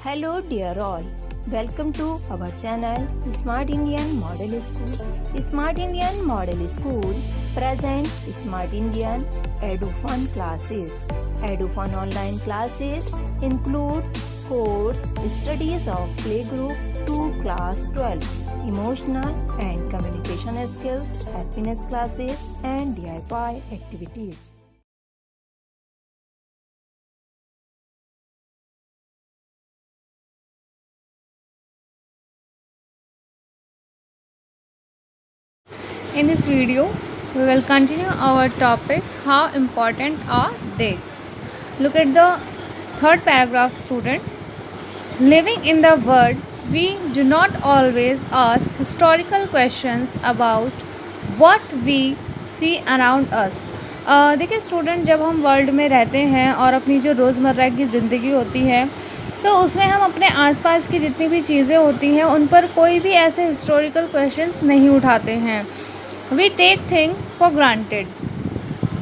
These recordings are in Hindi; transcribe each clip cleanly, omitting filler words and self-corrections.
Hello dear all, welcome to our channel Smart Indian Model School. Smart Indian Model School present Smart Indian EduFun classes. EduFun online classes includes course studies of playgroup to class 12, emotional and communication skills, happiness classes and DIY activities. In this video, we will continue our topic how important are dates. Look at the third paragraph, students. Living in the world, we do not always ask historical questions about what we see around us. देखिए स्टूडेंट, जब हम वर्ल्ड में रहते हैं और अपनी जो रोज़मर्रा की ज़िंदगी होती है तो उसमें हम अपने आसपास की जितनी भी चीज़ें होती हैं उन पर कोई भी ऐसे हिस्टोरिकल क्वेश्चंस नहीं उठाते हैं. We take things for granted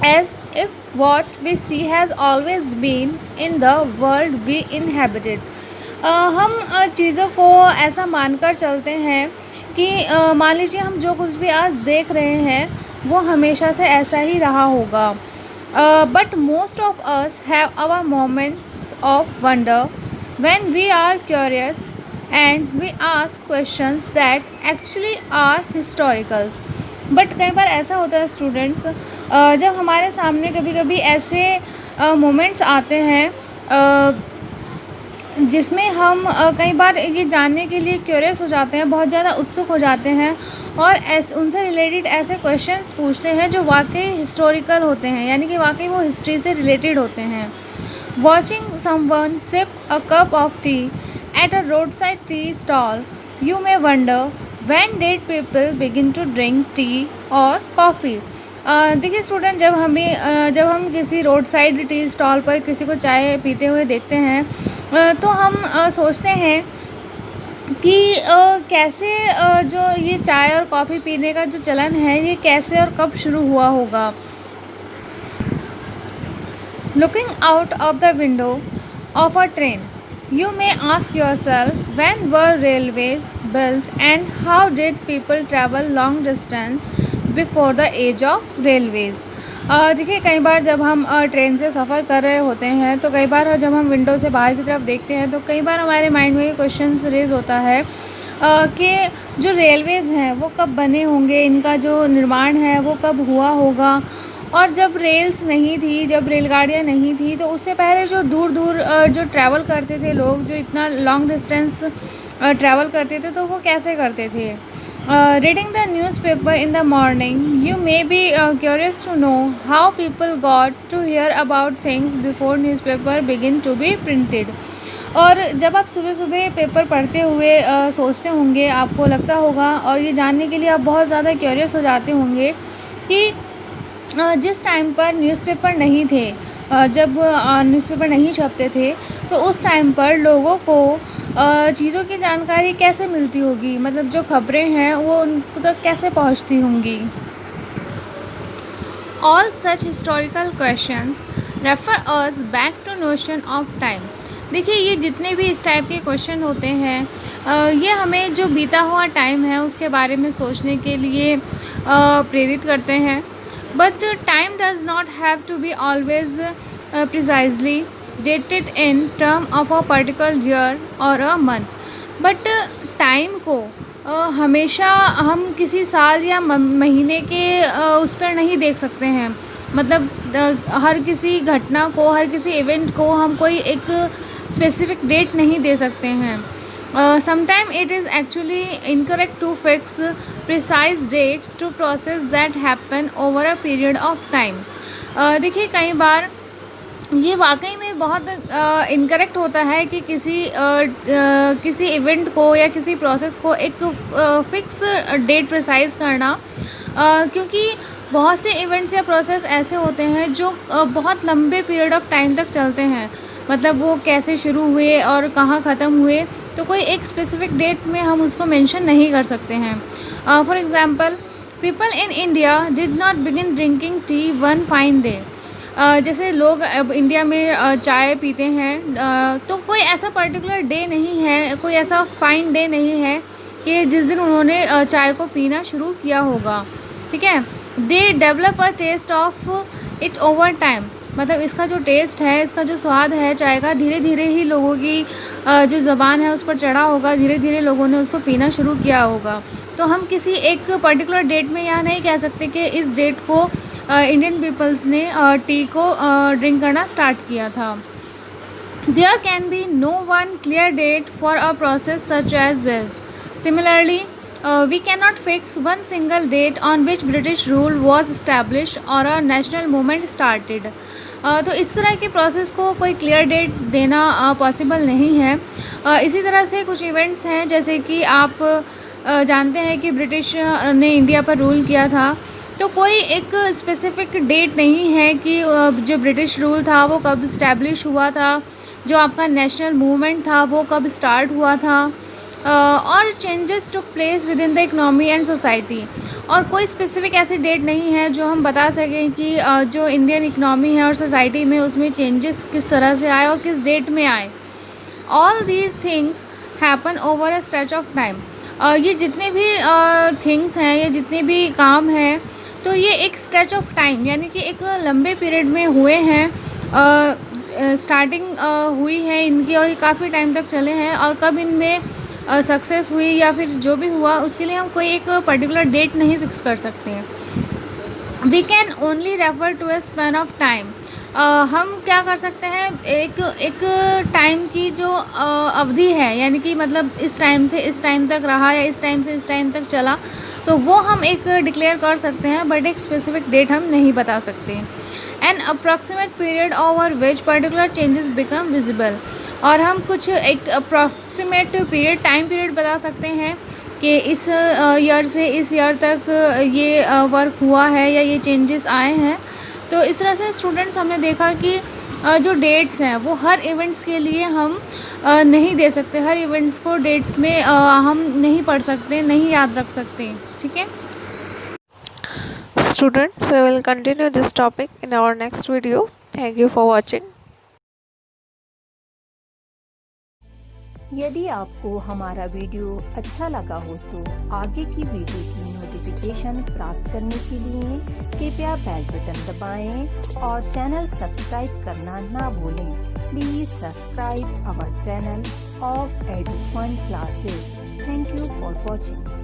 as if what we see has always been in the world we inhabited. हम चीज़ों को ऐसा मानकर चलते हैं कि मान लीजिए हम जो कुछ भी आज देख रहे हैं वो हमेशा से ऐसा ही रहा होगा. But most of us have our moments of wonder when we are curious and we ask questions that actually are historical. But कई बार ऐसा होता है स्टूडेंट्स, जब हमारे सामने कभी कभी ऐसे मोमेंट्स आते हैं जिसमें हम कई बार ये जानने के लिए क्यूरियस हो जाते हैं, बहुत ज़्यादा उत्सुक हो जाते हैं और उनसे रिलेटेड ऐसे क्वेश्चंस पूछते हैं जो वाकई हिस्टोरिकल होते हैं, यानी कि वाकई वो हिस्ट्री से रिलेटेड होते हैं. Watching someone sip a cup of tea at a road side tea stall, you may wonder When did people begin to drink tea or coffee? देखिए स्टूडेंट, जब हम किसी रोड साइड टी स्टॉल पर किसी को चाय पीते हुए देखते हैं तो हम सोचते हैं कि कैसे जो ये चाय और कॉफ़ी पीने का जो चलन है ये कैसे और कब शुरू हुआ होगा. Looking out of the window of a train, you may ask yourself, when were railways built and how did people travel long distance before the age of railways? देखिए कई बार जब हम ट्रेन से सफ़र कर रहे होते हैं तो कई बार जब हम विंडो से बाहर की तरफ देखते हैं तो कई बार हमारे माइंड में ये क्वेश्चन रेज होता है कि जो रेलवेज़ हैं वो कब बने होंगे, इनका जो निर्माण है वो कब हुआ होगा. और जब रेल्स नहीं थी, जब रेलगाड़ियाँ नहीं थी तो उससे पहले जो दूर दूर जो ट्रैवल करते थे लोग, जो इतना लॉन्ग डिस्टेंस ट्रैवल करते थे तो वो कैसे करते थे. Reading the newspaper in the morning, you may be curious to know how people got to hear about things before newspaper begin to be printed. और जब आप सुबह सुबह पेपर पढ़ते हुए सोचते होंगे, आपको लगता होगा और ये जानने के लिए आप बहुत ज़्यादा क्यूरियस हो जाते होंगे कि जिस टाइम पर न्यूज़पेपर नहीं थे, जब न्यूज़पेपर नहीं छपते थे तो उस टाइम पर लोगों को चीज़ों की जानकारी कैसे मिलती होगी, मतलब जो खबरें हैं वो उनको तक कैसे पहुंचती होंगी. All such historical questions refer us back to notion of time. देखिए ये जितने भी इस टाइप के क्वेश्चन होते हैं ये हमें जो बीता हुआ टाइम है उसके बारे में सोचने के लिए प्रेरित करते हैं. But time does not have to be always precisely dated in term of a particular year or a month. But time को हमेशा हम किसी साल या महीने के उस पर नहीं देख सकते हैं. मतलब हर किसी घटना को, हर किसी इवेंट को हम कोई एक स्पेसिफिक डेट नहीं दे सकते हैं. Sometimes it is actually incorrect to fix precise dates to process that happen over a period of time. देखिए कई बार ये वाकई में बहुत इनकरेक्ट होता है कि किसी इवेंट को या किसी प्रोसेस को एक फिक्स डेट प्रिसाइज करना, क्योंकि बहुत से इवेंट्स या प्रोसेस ऐसे होते हैं जो बहुत लंबे पीरियड ऑफ टाइम तक चलते हैं. मतलब वो कैसे शुरू हुए और कहाँ ख़त्म हुए तो कोई एक स्पेसिफिक डेट में हम उसको मेंशन नहीं कर सकते हैं. For example, people in India did not begin drinking tea one fine day. जैसे लोग अब इंडिया में चाय पीते हैं, तो कोई ऐसा पर्टिकुलर डे नहीं है, कोई ऐसा फाइन डे नहीं है कि जिस दिन उन्होंने चाय को पीना शुरू किया होगा, ठीक है। They develop a taste of it over time, मतलब इसका जो टेस्ट है, इसका जो स्वाद है चाय का, धीरे धीरे ही लोगों की जो ज़बान है उस पर चढ़ा होगा, धीरे धीरे लोगों ने उसको पीना शुरू किया होगा। तो हम किसी एक पर्टिकुलर डेट में यह नहीं कह सकते कि इस डेट को इंडियन पीपल्स ने टी को ड्रिंक करना स्टार्ट किया था। There can be no one clear date for a process such as this. Similarly we cannot fix one single date on which British rule was established or a national movement started. तो इस तरह के प्रोसेस को कोई क्लियर डेट देना पॉसिबल नहीं है। इसी तरह से कुछ इवेंट्स हैं, जैसे कि आप जानते हैं कि ब्रिटिश ने इंडिया पर रूल किया था, तो कोई एक स्पेसिफिक डेट नहीं है कि जो ब्रिटिश रूल था वो कब इस्टेब्लिश हुआ था, जो आपका नेशनल मूवमेंट था वो कब स्टार्ट हुआ था, और changes took place with in the economy and society. और कोई स्पेसिफिक ऐसी डेट नहीं है जो हम बता सकें कि जो इंडियन इकनॉमी है और सोसाइटी में उसमें चेंजेस किस तरह से आए और किस डेट में आए। All these things happen over a stretch of time. ये जितने भी थिंग्स हैं, ये जितने भी काम हैं, तो ये एक स्ट्रेच ऑफ टाइम यानी कि एक लंबे पीरियड में हुए हैं। स्टार्टिंग हुई है इनकी और ये काफ़ी टाइम तक चले हैं, और कब इनमें सक्सेस हुई या फिर जो भी हुआ उसके लिए हम कोई एक पर्टिकुलर डेट नहीं फिक्स कर सकते हैं। We can only refer to a span of time. हम क्या कर सकते हैं, एक टाइम की जो अवधि है, यानी कि मतलब इस टाइम से इस टाइम तक रहा या इस टाइम से इस टाइम तक चला, तो वो हम एक डिक्लेयर कर सकते हैं, बट एक स्पेसिफिक डेट हम नहीं बता सकते। An approximate period over which particular changes become visible. और हम कुछ एक अप्रॉक्सीमेट पीरियड, टाइम पीरियड बता सकते हैं कि इस ईयर से इस ईयर तक ये वर्क हुआ है या ये चेंजेस आए हैं। तो इस तरह से स्टूडेंट्स हमने देखा कि जो डेट्स हैं वो हर इवेंट्स के लिए हम नहीं दे सकते, हर इवेंट्स को डेट्स में हम नहीं पढ़ सकते, नहीं याद रख सकते, ठीक है। Students, we will continue this topic in our next video. Thank you for watching. यदि आपको हमारा वीडियो अच्छा लगा हो तो आगे की वीडियो की नोटिफिकेशन प्राप्त करने के लिए कृपया बेल बटन दबाएं और चैनल सब्सक्राइब करना ना भूलें। Please subscribe our channel of Edufun classes. Thank you for watching.